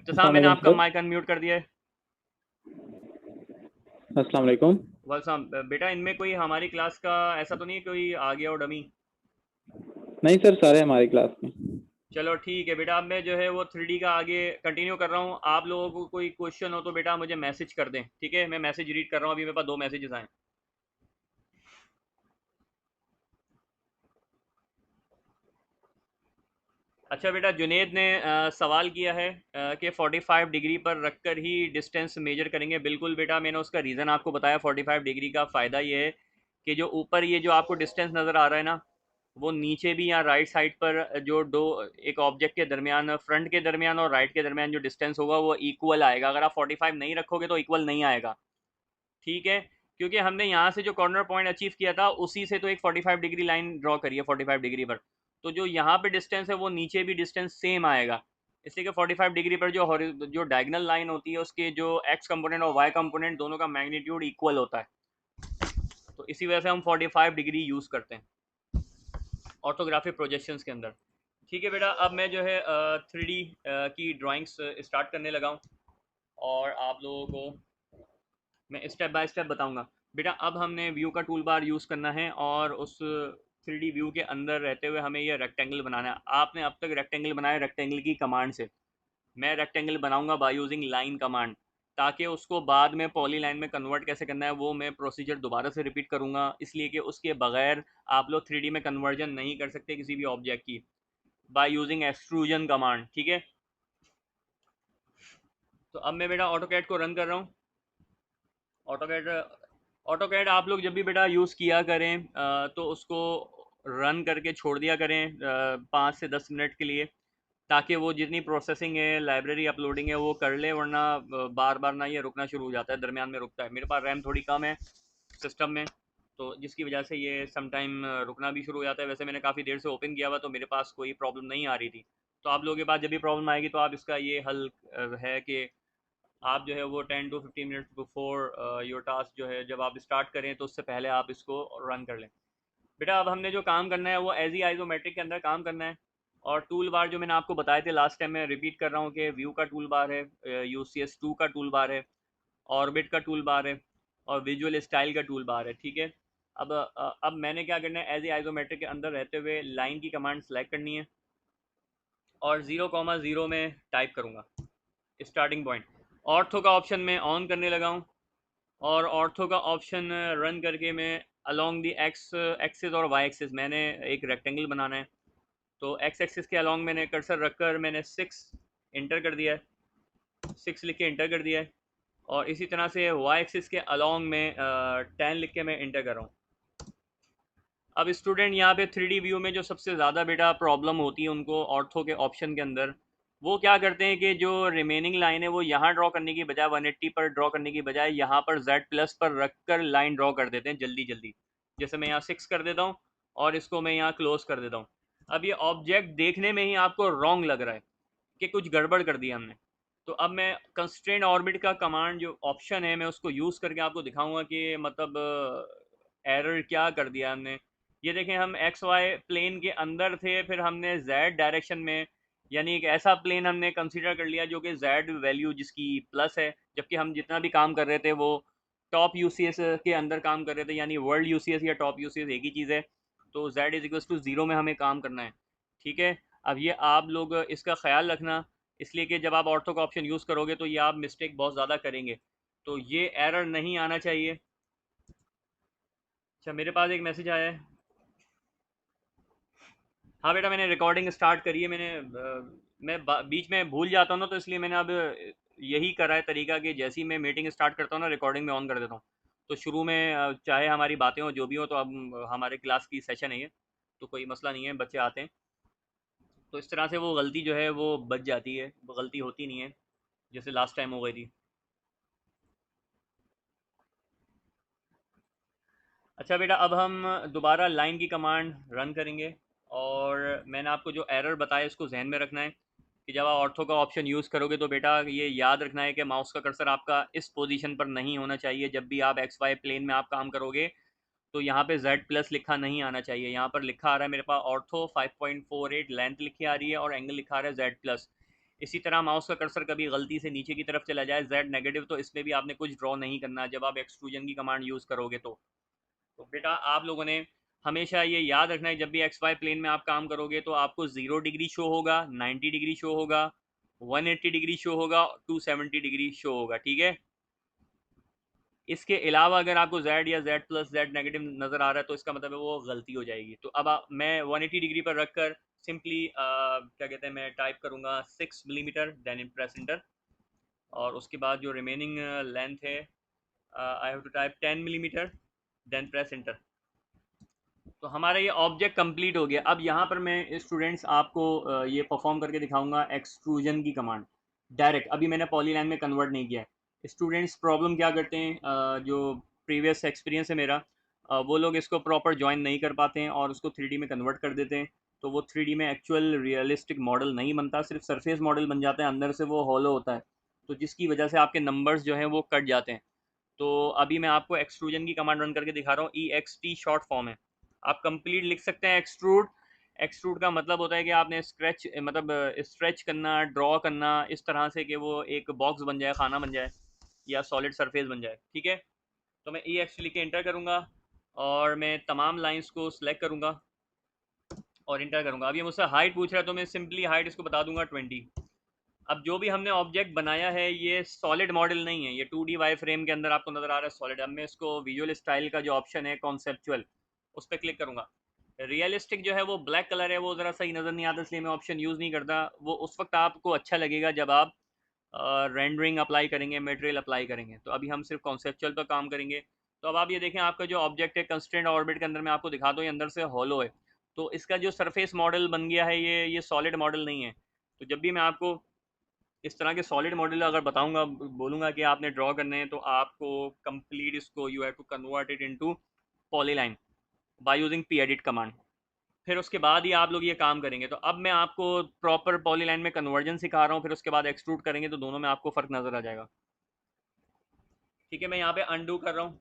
इब्तिसाम, अस्सलाम मैंने वालेकुम आपका सर। माइक अनम्यूट कर दिया है। अस्सलाम वालेकुम। वलसाम बेटा, इनमें कोई हमारी क्लास का ऐसा तो नहीं है कोई आ गया हो डमी? नहीं सर, सारे हमारी क्लास में। चलो ठीक है बेटा, अब मैं जो है वो 3D का आगे कंटिन्यू कर रहा हूँ। आप लोगों को कोई क्वेश्चन हो तो बेटा मुझे मैसेज कर दें, ठीक है? मैं मैसेज रीड कर रहा हूँ, अभी मेरे पास 2 मैसेजेस आए। अच्छा बेटा, जुनेद ने सवाल किया है कि 45 डिग्री पर रखकर ही डिस्टेंस मेजर करेंगे। बिल्कुल बेटा, मैंने उसका रीज़न आपको बताया। 45 डिग्री का फ़ायदा ये है कि जो ऊपर ये जो आपको डिस्टेंस नज़र आ रहा है ना, वो नीचे भी यहाँ राइट साइड पर जो दो एक ऑब्जेक्ट के दरमियान, फ्रंट के दरमियान और राइट के दरमियान जो डिस्टेंस होगा वो इक्वल आएगा। अगर आप 45 नहीं रखोगे तो इक्वल नहीं आएगा, ठीक है? क्योंकि हमने यहाँ से जो कॉर्नर पॉइंट अचीव किया था उसी से तो एक 45 डिग्री लाइन ड्रॉ करी है 45 डिग्री पर। तो जो यहाँ पे डिस्टेंस है वो नीचे भी डिस्टेंस सेम आएगा। इसलिए कि 45 डिग्री पर जो डायगनल लाइन होती है उसके जो एक्स कंपोनेंट और वाई कंपोनेंट दोनों का मैग्नीट्यूड इक्वल होता है। तो इसी वजह से हम 45 डिग्री यूज़ करते हैं ऑर्थोग्राफिक प्रोजेक्शंस के अंदर। ठीक है बेटा, अब मैं जो है 3D की ड्राइंग्स स्टार्ट करने लगा हूँ और आप लोगों को मैं स्टेप बाय स्टेप बताऊंगा। बेटा, अब हमने व्यू का टूल बार यूज़ करना है और उस 3D व्यू के अंदर रहते हुए हमें ये रेक्टेंगल बनाना है। आपने अब तक रेक्टेंगल बनाया रेक्टेंगल की कमांड से, मैं रेक्टेंगल बनाऊंगा बाय यूजिंग लाइन कमांड, ताकि उसको बाद में पॉली लाइन में कन्वर्ट कैसे करना है वो मैं प्रोसीजर दोबारा से रिपीट करूंगा, इसलिए कि उसके बगैर आप लोग 3D में कन्वर्जन नहीं कर सकते किसी भी ऑब्जेक्ट की बाय यूजिंग एक्सट्रूजन कमांड, ठीक है? तो अब मैं बेटा ऑटो कैड को रन कर रहा हूँ। ऑटो कैड, ऑटो कैड आप लोग जब भी बेटा यूज़ किया करें तो उसको रन करके छोड़ दिया करें 5 से 10 मिनट के लिए, ताकि वो जितनी प्रोसेसिंग है, लाइब्रेरी अपलोडिंग है वो कर ले, वरना बार बार ना ये रुकना शुरू हो जाता है, दरमियान में रुकता है। मेरे पास रैम थोड़ी कम है सिस्टम में, तो जिसकी वजह से ये सम टाइम रुकना भी शुरू हो जाता है। वैसे मैंने काफ़ी देर से ओपन किया हुआ तो मेरे पास कोई प्रॉब्लम नहीं आ रही थी। तो आप लोगों के पास जब भी प्रॉब्लम आएगी तो आप इसका ये हल है कि आप जो है वो 10 to 15 minutes before your task जो है, जब आप स्टार्ट करें तो उससे पहले आप इसको रन कर लें। बेटा, अब हमने जो काम करना है वो एज ई आइजोमेट्रिक के अंदर काम करना है। और टूल बार जो मैंने आपको बताए थे लास्ट टाइम, मैं रिपीट कर रहा हूँ कि व्यू का टूल बार है, UCS2 का टूल बार है, ऑर्बिट का टूल बार है और विजुअल स्टाइल का टूल बार है, ठीक है? अब मैंने क्या करना है, एज ए आइजोमेट्रिक के अंदर रहते हुए लाइन की कमांड सेलेक्ट करनी है और 0,0 में टाइप करूँगा स्टार्टिंग पॉइंट। ऑर्थो का ऑप्शन मैं ऑन करने लगा हूँ और ऑर्थो का ऑप्शन रन करके मैं अलोंग दी एक्स एक्सिस और वाई एक्सिस मैंने एक रेक्टेंगल बनाना है। तो एक्स एक्सिस के अलोंग मैंने कर्सर रखकर मैंने 6 इंटर कर दिया है, 6 लिख के इंटर कर दिया है। और इसी तरह से वाई एक्सिस के अलोंग में 10 लिख के मैं इंटर कर रहा हूँ। अब स्टूडेंट, यहाँ पे 3D व्यू में जो सबसे ज़्यादा बेटा प्रॉब्लम होती है उनको ऑर्थो के ऑप्शन के अंदर, वो क्या करते हैं कि जो रिमेनिंग लाइन है वो यहाँ ड्रॉ करने की बजाय 180 पर ड्रॉ करने की बजाय यहाँ पर Z+ पर रख कर लाइन ड्रॉ कर देते हैं जल्दी जल्दी। जैसे मैं यहाँ 6 कर देता हूँ और इसको मैं यहाँ क्लोज कर देता हूँ। अब ये ऑब्जेक्ट देखने में ही आपको रॉन्ग लग रहा है कि कुछ गड़बड़ कर दिया हमने। तो अब मैं कंस्ट्रेंट ऑर्बिट का कमांड जो ऑप्शन है मैं उसको यूज़ करके आपको दिखाऊंगा कि मतलब एरर क्या कर दिया हमने। ये देखें, हम एक्स वाई प्लेन के अंदर थे, फिर हमने जेड डायरेक्शन में, यानी एक ऐसा प्लेन हमने कंसीडर कर लिया जो कि जेड वैल्यू जिसकी प्लस है, जबकि हम जितना भी काम कर रहे थे वो टॉप यूसीएस के अंदर काम कर रहे थे, यानी वर्ल्ड यूसीएस या टॉप यूसीएस एक ही चीज़ है। तो Z is equal to zero में हमें काम करना है, ठीक है? अब ये आप लोग इसका ख्याल रखना, इसलिए कि जब आप ऑर्थो का ऑप्शन यूज़ करोगे तो ये आप मिस्टेक बहुत ज़्यादा करेंगे, तो ये एरर नहीं आना चाहिए। अच्छा, मेरे पास एक मैसेज आया है। हाँ बेटा, मैंने रिकॉर्डिंग स्टार्ट करी है। मैं बीच में भूल जाता हूँ ना, तो इसलिए मैंने अब यही करा है तरीका कि जैसे ही मैं मीटिंग स्टार्ट करता हूँ ना, रिकॉर्डिंग में ऑन कर देता हूँ। तो शुरू में चाहे हमारी बातें हो जो भी हो, तो अब हमारे क्लास की सेशन है ये, तो कोई मसला नहीं है, बच्चे आते हैं तो इस तरह से वो गलती जो है वो बच जाती है, वो गलती होती नहीं है जैसे लास्ट टाइम हो गई थी। अच्छा बेटा, अब हम दोबारा लाइन की कमांड रन करेंगे और मैंने आपको जो एरर बताया इसको जहन में रखना है कि जब आप ऑर्थो का ऑप्शन यूज़ करोगे तो बेटा ये याद रखना है कि माउस का कर्सर आपका इस पोजीशन पर नहीं होना चाहिए। जब भी आप एक्स वाई प्लेन में आप काम करोगे तो यहाँ पे Z+ लिखा नहीं आना चाहिए। यहाँ पर लिखा आ रहा है मेरे पास ऑर्थो 5.48 लेंथ लिखी आ रही है और एंगल लिखा आ रहा है Z+। इसी तरह माउस का कर्सर कभी गलती से नीचे की तरफ चला जाए जेड नेगेटिव, तो इसमें भी आपने कुछ ड्रॉ नहीं करना जब आप एक्सट्रूजन की कमांड यूज़ करोगे। तो बेटा आप लोगों ने हमेशा ये याद रखना है, जब भी एक्स वाई प्लेन में आप काम करोगे तो आपको 0 डिग्री शो होगा, 90 डिग्री शो होगा, 180 डिग्री शो होगा, 270 डिग्री शो होगा, ठीक है। इसके अलावा अगर आपको Z या Z प्लस Z नेगेटिव नज़र आ रहा है तो इसका मतलब है वो गलती हो जाएगी। तो अब मैं 180 डिग्री पर रखकर सिंपली क्या कहते हैं, मैं टाइप करूँगा 6 मिलीमीटर, देन प्रेस इंटर। और उसके बाद जो रिमेनिंग लेंथ है, I have to type 10 millimetre, then press enter. तो हमारा ये ऑब्जेक्ट कंप्लीट हो गया। अब यहाँ पर मैं स्टूडेंट्स आपको ये परफॉर्म करके दिखाऊंगा एक्सट्रूजन की कमांड डायरेक्ट। अभी मैंने पॉलीलाइन में कन्वर्ट नहीं किया है। स्टूडेंट्स प्रॉब्लम क्या करते हैं, जो प्रीवियस एक्सपीरियंस है मेरा, वो लोग इसको प्रॉपर ज्वाइन नहीं कर पाते हैं और उसको 3D में कन्वर्ट कर देते हैं। तो वो 3D में एक्चुअल रियलिस्टिक मॉडल नहीं बनता, सिर्फ सरफेस मॉडल बन जाता है, अंदर से वो हॉलो होता है। तो जिसकी वजह से आपके नंबर्स जो हैं वो कट जाते हैं। तो अभी मैं आपको एक्सट्रूजन की कमांड रन करके दिखा रहा हूँ। EXT शॉर्ट फॉर्म है, आप कंप्लीट लिख सकते हैं एक्सट्रूड। एक्सट्रूड का मतलब होता है कि आपने स्क्रैच मतलब स्ट्रेच करना, ड्रॉ करना इस तरह से कि वो एक बॉक्स बन जाए, खाना बन जाए, या सॉलिड सरफेस बन जाए, ठीक है। तो मैं EXT लिख के इंटर करूँगा और मैं तमाम लाइंस को सिलेक्ट करूँगा और इंटर करूँगा। अब ये मुझसे हाइट पूछ रहा है तो मैं सिंपली हाइट इसको बता दूंगा 20। अब जो भी हमने ऑब्जेक्ट बनाया है ये सॉलिड मॉडल नहीं है, ये 2D वाई फ्रेम के अंदर आपको नजर आ रहा है सॉलिड। अब मैं इसको विजुअल स्टाइल का जो ऑप्शन है कॉन्सेप्चुअल, उस पर क्लिक करूंगा। रियलिस्टिक जो है वो ब्लैक कलर है, वो ज़रा सही नज़र नहीं आता, इसलिए मैं ऑप्शन यूज़ नहीं करता। वो उस वक्त आपको अच्छा लगेगा जब आप रेंडरिंग अप्लाई करेंगे, मटेरियल अप्लाई करेंगे। तो अभी हम सिर्फ कॉन्सेप्चुअल पर काम करेंगे। तो अब आप ये देखें, आपका जो ऑब्जेक्ट है कंस्ट्रेंट ऑर्बिट के अंदर, मैं आपको दिखा दूँ, ये अंदर से हॉलो है। तो इसका जो सरफेस मॉडल बन गया है ये सॉलिड मॉडल नहीं है। तो जब भी मैं आपको इस तरह के सॉलिड मॉडल अगर बताऊंगा, बोलूंगा कि आपने ड्रॉ करने हैं, तो आपको कंप्लीट इसको you have to convert it into polyline by using P edit command. फिर उसके बाद ही आप लोग ये काम करेंगे। तो अब मैं आपको प्रॉपर पॉलीलाइन में कन्वर्जन सिखा रहा हूँ, फिर उसके बाद एक्सट्रूड करेंगे तो दोनों में आपको फ़र्क नज़र आ जाएगा। ठीक है, मैं यहाँ पे अनडू कर रहा हूँ।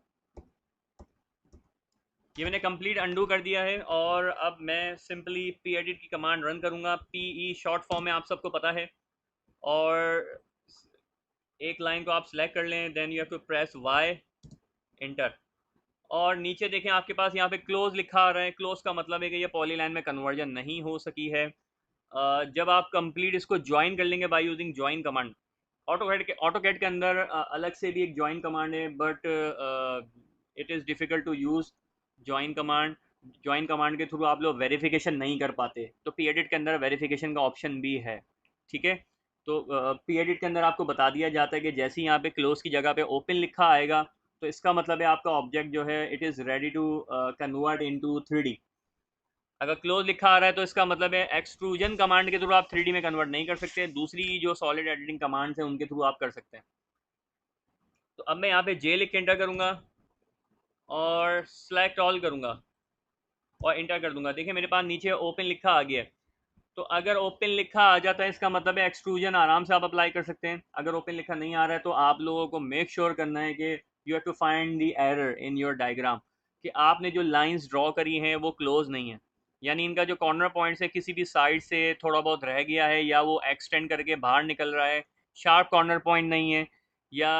ये मैंने कंप्लीट अनडू कर दिया है और अब मैं सिंपली पी एडिट की कमांड रन करूँगा। PE शॉर्ट फॉर्म में आप सबको पता है। और एक लाइन को आप सेलेक्ट कर लें, then you have to press Y, enter. और नीचे देखें आपके पास यहाँ पे क्लोज लिखा आ रहा है। क्लोज का मतलब है कि ये पॉलीलाइन में कन्वर्जन नहीं हो सकी है। जब आप कंप्लीट इसको ज्वाइन कर लेंगे by using join command, AutoCAD के अंदर अलग से भी एक ज्वाइन कमांड है, but it is difficult to use join command. Join command के थ्रू आप लोग वेरिफिकेशन नहीं कर पाते, तो पी एडिट के अंदर वेरिफिकेशन का ऑप्शन भी है, ठीक है। तो पी एडिट के अंदर आपको बता दिया जाता है कि जैसे ही यहाँ पे क्लोज की जगह पे ओपन लिखा आएगा, तो इसका मतलब है आपका ऑब्जेक्ट जो है it is ready to convert into 3D। अगर क्लोज लिखा आ रहा है तो इसका मतलब है एक्सट्रूजन कमांड के थ्रू आप 3D में कन्वर्ट नहीं कर सकते, दूसरी जो सॉलिड एडिटिंग कमांड्स हैं उनके थ्रू आप कर सकते हैं। तो अब मैं यहाँ पे जे लिख के एंटर करूँगा और सेलेक्ट ऑल करूँगा और इंटर कर दूंगा। देखिए मेरे पास नीचे ओपन लिखा आ गया है। तो अगर ओपन लिखा आ जाता है इसका मतलब है एक्सट्रूजन आराम से आप अप्लाई कर सकते हैं। अगर ओपन लिखा नहीं आ रहा है तो आप लोगों को मेक श्योर करना है कि you have to find the error in your diagram, कि आपने जो लाइंस ड्रॉ करी हैं वो क्लोज नहीं है, यानी इनका जो कॉर्नर पॉइंट्स है किसी भी साइड से थोड़ा बहुत रह गया है, या वो एक्सटेंड करके बाहर निकल रहा है, शार्प कॉर्नर पॉइंट नहीं है, या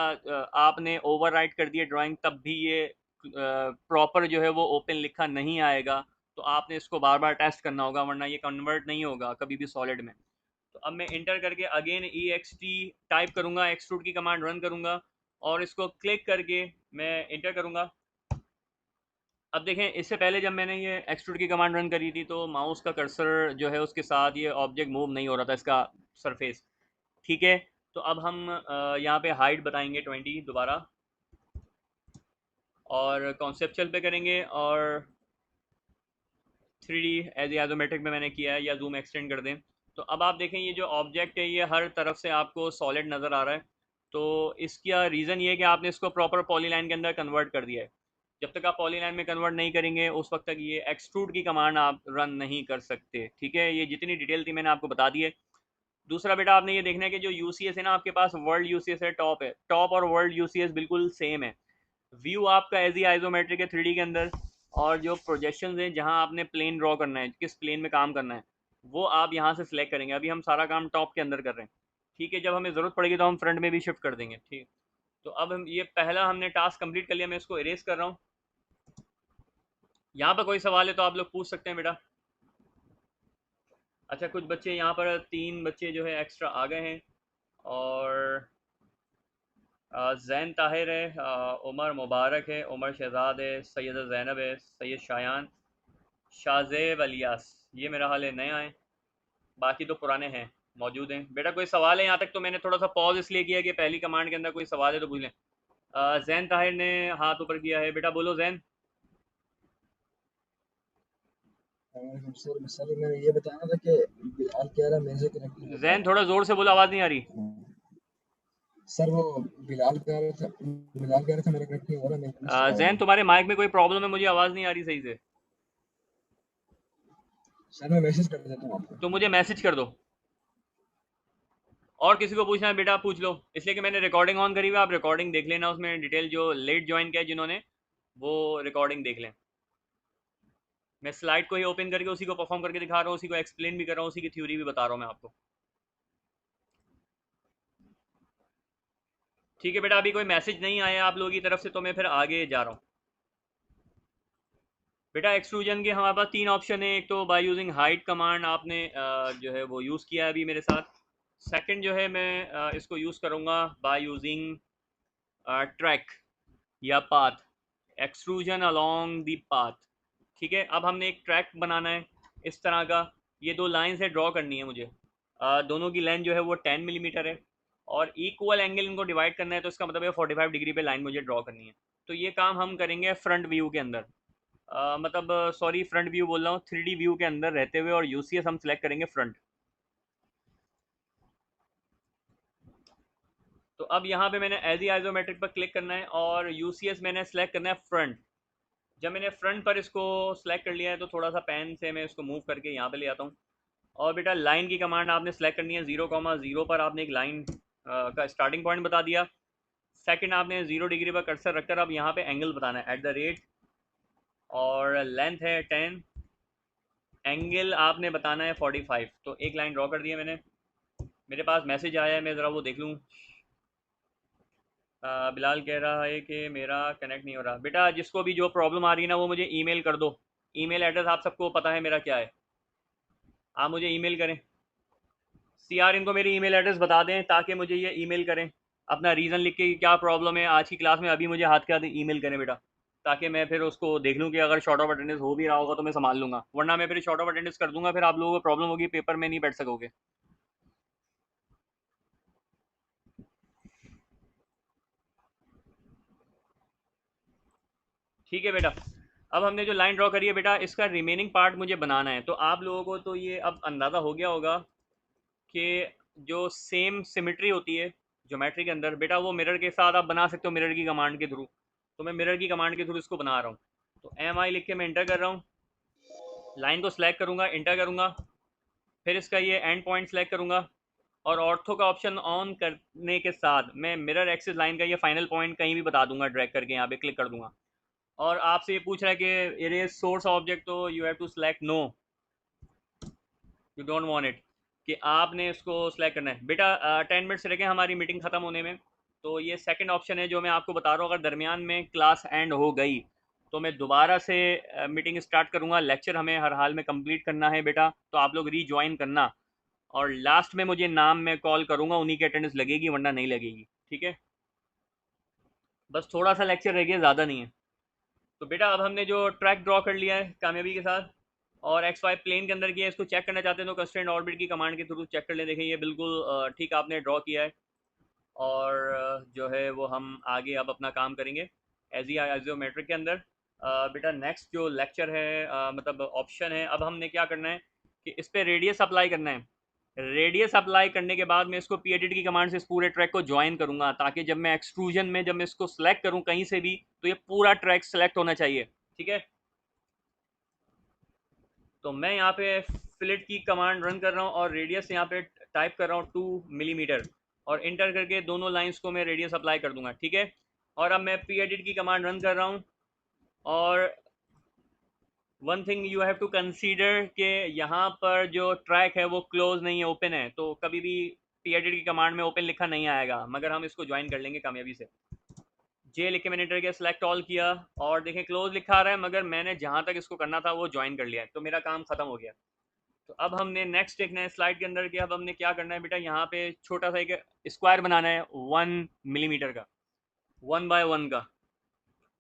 आपने ओवर राइट कर दिया ड्राइंग तब भी ये प्रॉपर जो है वो ओपन लिखा नहीं आएगा। तो आपने इसको बार बार टेस्ट करना होगा, वरना ये कन्वर्ट नहीं होगा कभी भी सॉलिड में। तो अब मैं इंटर करके अगेन EXT टाइप करूँगा, एक्सट्रूड की कमांड रन करूँगा और इसको क्लिक करके मैं इंटर करूँगा। अब देखें, इससे पहले जब मैंने ये एक्सट्रूड की कमांड रन करी थी तो माउस का कर्सर जो है उसके साथ ये ऑब्जेक्ट मूव नहीं हो रहा था, इसका सरफेस, ठीक है। तो अब हम यहाँ पे हाइट बताएंगे 20 दोबारा, और कॉन्सेप्चुअल पे करेंगे, और 3D एज आइसोमेट्रिक में मैंने किया है, या जूम एक्सटेंड कर दें। तो अब आप देखें ये जो ऑब्जेक्ट है ये हर तरफ से आपको सॉलिड नज़र आ रहा है। तो इसका रीज़न ये है कि आपने इसको प्रॉपर पॉलीलाइन के अंदर कन्वर्ट कर दिया है। जब तक आप पॉलीलाइन में कन्वर्ट नहीं करेंगे उस वक्त तक ये एक्सट्रूड की कमांड आप रन नहीं कर सकते, ठीक है। ये जितनी डिटेल थी मैंने आपको बता दी है। दूसरा बेटा आपने ये देखना है कि जो UCS है ना, आपके पास वर्ल्ड UCS है, टॉप और वर्ल्ड UCS बिल्कुल सेम है। व्यू आपका एज ही आइसोमेट्रिक है 3D के अंदर, और जो प्रोजेक्शंस हैं जहां आपने प्लेन ड्रॉ करना है, किस प्लेन में काम करना है, वो आप यहां से सिलेक्ट करेंगे। अभी हम सारा काम टॉप के अंदर कर रहे हैं। ठीक है, जब हमें ज़रूरत पड़ेगी तो हम फ्रंट में भी शिफ्ट कर देंगे। ठीक, तो अब हम ये पहला हमने टास्क कंप्लीट कर लिया, मैं इसको इरेज कर रहा हूँ। यहाँ पर कोई सवाल है तो आप लोग पूछ सकते हैं बेटा। अच्छा, कुछ बच्चे यहाँ पर 3 बच्चे जो है एक्स्ट्रा आ गए हैं, और जैन ताहिर है, उमर मुबारक है, उमर शहजाद है, सैयद ज़ैनब है, सैयद शायान, शाहजेब अलियास, ये मेरा हाल है नए आए, बाकी तो पुराने हैं, मौजूद हैं। बेटा कोई सवाल है यहाँ तक? तो मैंने थोड़ा सा पॉज इसलिए किया कि पहली कमांड के अंदर कोई सवाल है तो पूछ लें। जैन ताहिर ने हाथ ऊपर किया है, बेटा बोलो जैन। सर सर मैंने ये बताना था कि बिलाल कह रहा मेरे से कनेक्ट नहीं हो पा जैन थोड़ा ज़ोर से बोलो, आवाज़ नहीं आ रही। रहा। सर वो बिलाल कह रहा था मेरा कनेक्ट नहीं हो रहा, मेरे से आया जैन नहीं। तुम्हारे माइक में कोई प्रॉब्लम है, मुझे आवाज़ नहीं आ रही सही से। सर मैं मैसेज कर देता हूँ आपको। तो मुझे मैसेज कर दो। और किसी को पूछना है बेटा पूछ लो, इसलिए कि मैंने रिकॉर्डिंग ऑन करी हुई है, आप रिकॉर्डिंग देख लेना, उसमें डिटेल जो लेट ज्वाइन किया है जिन्होंने, वो रिकॉर्डिंग देख लें। मैं स्लाइड को ही ओपन करके उसी को परफॉर्म करके दिखा रहा हूँ, उसी को एक्सप्लेन भी कर रहा हूँ, उसी की थ्योरी भी बता रहा हूँ मैं आपको। ठीक है बेटा, अभी कोई मैसेज नहीं आया आप लोगों की तरफ से, तो मैं फिर आगे जा रहा हूँ। बेटा एक्सट्रूजन के हमारे पास 3 ऑप्शन है। एक तो बाय यूजिंग हाइट कमांड आपने जो है वो यूज़ किया है अभी मेरे साथ। सेकंड जो है मैं इसको यूज़ करूँगा बाय यूजिंग ट्रैक या path, extrusion along the path. ठीक है, अब हमने एक ट्रैक बनाना है इस तरह का, ये 2 लाइन से ड्रॉ करनी है मुझे। दोनों की लेंथ जो है वो 10 मिलीमीटर है, और इक्वल एंगल इनको डिवाइड करना है, तो इसका मतलब है 45 डिग्री पे लाइन मुझे ड्रॉ करनी है। तो ये काम हम करेंगे फ्रंट व्यू के अंदर, मतलब सॉरी फ्रंट व्यू बोल रहा हूँ, 3D व्यू के अंदर रहते हुए, और यूसीएस हम सिलेक्ट करेंगे फ्रंट। तो अब यहाँ पे मैंने एज आइसोमेट्रिक पर क्लिक करना है, और यूसीएस मैंने सेलेक्ट करना है फ्रंट। जब मैंने फ्रंट पर इसको सेलेक्ट कर लिया है, तो थोड़ा सा पेन से मैं इसको मूव करके यहाँ पे ले आता हूँ। और बेटा लाइन की कमांड आपने सेलेक्ट करनी है, 0,0 पर आपने एक लाइन का स्टार्टिंग पॉइंट बता दिया। सेकंड आपने 0 डिग्री पर कर्सर रखकर अब यहाँ पे एंगल बताना है, @ और लेंथ है 10, एंगल आपने बताना है 45। तो एक लाइन ड्रॉ कर दिया मैंने। मेरे पास मैसेज आया है, मैं ज़रा वो देख लूँ। बिलाल कह रहा है कि मेरा कनेक्ट नहीं हो रहा। बेटा जिसको भी जो प्रॉब्लम आ रही है ना, वो मुझे ईमेल कर दो। ईमेल एड्रेस आप सबको पता है मेरा क्या है, आप मुझे ईमेल करें। सीआर इनको मेरी ईमेल एड्रेस बता दें ताकि मुझे ये ईमेल करें, अपना रीज़न लिख के कि क्या प्रॉब्लम है आज की क्लास में, अभी मुझे हाथ के हाथ ईमेल करें बेटा, ताकि मैं फिर उसको देख लूँ कि अगर शॉर्ट ऑफ अटेंडेंस हो भी रहा होगा तो मैं संभाल लूँगा, वरना मैं फिर शॉर्ट ऑफ अटेंडेंस कर दूंगा, फिर आप लोगों को प्रॉब्लम होगी, पेपर में नहीं बैठ सकोगे। ठीक है बेटा, अब हमने जो लाइन ड्रॉ करी है बेटा, इसका रिमेनिंग पार्ट मुझे बनाना है। तो आप लोगों को तो ये अब अंदाज़ा हो गया होगा कि जो सेम सिमिट्री होती है ज्योमेट्री के अंदर बेटा, वो मिरर के साथ आप बना सकते हो, मिरर की कमांड के थ्रू। तो मैं मिरर की कमांड के थ्रू इसको बना रहा हूँ। तो MI लिख के मैं इंटर कर रहा हूँ, लाइन को सिलेक्ट करूँगा, इंटर करूँगा, फिर इसका ये एंड पॉइंट सेलेक्ट करूँगा, और ऑर्थो का ऑप्शन ऑन करने के साथ मैं मिरर एक्सिस लाइन का ये फाइनल पॉइंट कहीं भी बता दूंगा, ड्रैग करके यहाँ पे क्लिक कर दूंगा। और आपसे ये पूछ रहा है कि इरेज सोर्स ऑब्जेक्ट, तो you have to select no, you don't want it, कि आपने इसको सेलेक्ट करना है। बेटा 10 मिनट्स रह गए हमारी मीटिंग ख़त्म होने में, तो ये सेकंड ऑप्शन है जो मैं आपको बता रहा हूँ। अगर दरमियान में क्लास एंड हो गई तो मैं दोबारा से मीटिंग स्टार्ट करूँगा। लेक्चर हमें हर हाल में कंप्लीट करना है बेटा, तो आप लोग रीज्वाइन करना, और लास्ट में मुझे नाम में कॉल करूँगा, उन्हीं की अटेंडेंस लगेगी वरना नहीं लगेगी। ठीक है, बस थोड़ा सा लेक्चर रह गया, ज़्यादा नहीं है। तो बेटा अब हमने जो ट्रैक ड्रॉ कर लिया है कामयाबी के साथ, और एक्स वाई प्लेन के अंदर किया है, इसको चेक करना चाहते हैं तो कंस्ट्रेंट ऑर्बिट की कमांड के थ्रू चेक कर ले। देखें ये बिल्कुल ठीक आपने ड्रॉ किया है, और जो है वो हम आगे अब अपना काम करेंगे एज ई आइजोमेट्रिक के अंदर। बेटा नेक्स्ट जो लेक्चर है, मतलब ऑप्शन है, अब हमने क्या करना है कि इस पर रेडियस अप्लाई करना है। रेडियस अप्लाई करने के बाद मैं इसको पी एडिट की कमांड से इस पूरे ट्रैक को ज्वाइन करूंगा, ताकि जब मैं एक्सट्रूजन में जब मैं इसको सेलेक्ट करूं कहीं से भी, तो ये पूरा ट्रैक सेलेक्ट होना चाहिए। ठीक है, तो मैं यहाँ पे फिलेट की कमांड रन कर रहा हूँ, और रेडियस यहाँ पे टाइप कर रहा हूँ 2 मिलीमीटर, और इंटर करके दोनों लाइंस को मैं रेडियस अप्लाई कर दूंगा। ठीक है, और अब मैं पी एडिट की कमांड रन कर रहा हूँ, और one thing you have to consider कि यहाँ पर जो ट्रैक है वो क्लोज नहीं है, ओपन है, तो कभी भी पी एडिट की कमांड में ओपन लिखा नहीं आएगा, मगर हम इसको ज्वाइन कर लेंगे कामयाबी से। जे लिख के मैंने एंटर किया, सेलेक्ट ऑल किया और देखें क्लोज लिखा आ रहा है, मगर मैंने जहाँ तक इसको करना था वो ज्वाइन कर लिया है, तो मेरा काम खत्म हो गया। तो अब हमने नेक्स्ट देखना है स्लाइड के अंदर कि अब हमने क्या करना है बेटा, यहाँ पे छोटा सा एक स्क्वायर बनाना है 1 मिलीमीटर का, 1 बाय 1 का।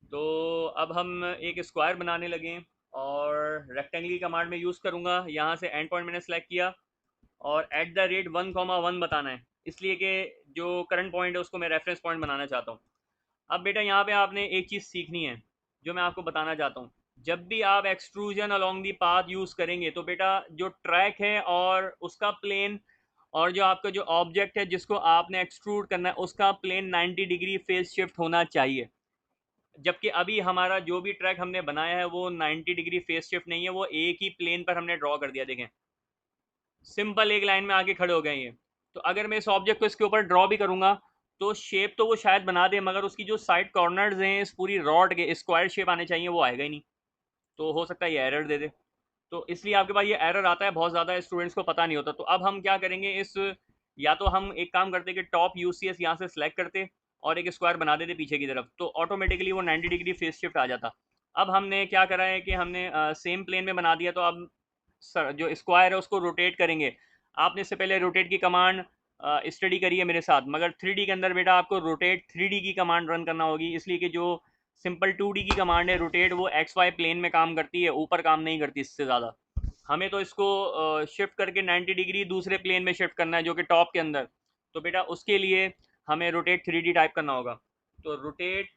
तो अब हम एक स्क्वायर बनाने लगे और रेक्टेंगल की कमांड में यूज़ करूँगा। यहाँ से एंड पॉइंट मैंने सेलेक्ट किया और @1,1 बताना है, इसलिए कि जो करंट पॉइंट है उसको मैं रेफरेंस पॉइंट बनाना चाहता हूँ। अब बेटा यहाँ पे आपने एक चीज़ सीखनी है जो मैं आपको बताना चाहता हूँ। जब भी आप extrusion along the path use करेंगे तो बेटा जो ट्रैक है और उसका प्लेन और जो आपका जो ऑब्जेक्ट है जिसको आपने एक्सट्रूड करना है उसका प्लेन 90 डिग्री फेज शिफ्ट होना चाहिए। जबकि अभी हमारा जो भी ट्रैक हमने बनाया है वो 90 डिग्री फेज शिफ्ट नहीं है, वो एक ही प्लेन पर हमने ड्रॉ कर दिया। देखें सिंपल एक लाइन में आगे खड़े हो गए ये। तो अगर मैं इस ऑब्जेक्ट को इसके ऊपर ड्रॉ भी करूंगा तो शेप तो वो शायद बना दे, मगर उसकी जो साइड कॉर्नर्स हैं इस पूरी रॉड के स्क्वायर शेप आने चाहिए, वो आएगा ही नहीं। तो हो सकता है ये एरर दे दे। तो इसलिए आपके पास ये एरर आता है, बहुत ज़्यादा स्टूडेंट्स को पता नहीं होता। तो अब हम क्या करेंगे, इस या तो हम एक काम करते कि टॉप यूसीएस यहाँ से सिलेक्ट करते और एक स्क्वायर बना देते पीछे की तरफ, तो ऑटोमेटिकली वो 90 डिग्री फेस शिफ्ट आ जाता। अब हमने क्या करा है कि हमने सेम प्लेन में बना दिया, तो अब जो स्क्वायर है उसको रोटेट करेंगे। आपने इससे पहले रोटेट की कमांड स्टडी करी है मेरे साथ, मगर 3D के अंदर बेटा आपको रोटेट 3D की कमांड रन करना होगी, इसलिए कि जो सिंपल 2D की कमांड है रोटेट, वो एक्स वाई प्लेन में काम करती है, ऊपर काम नहीं करती इससे ज़्यादा। हमें तो इसको शिफ्ट करके 90 डिग्री दूसरे प्लेन में शिफ्ट करना है जो कि टॉप के अंदर। तो बेटा उसके लिए हमें रोटेट 3D टाइप करना होगा। तो रोटेट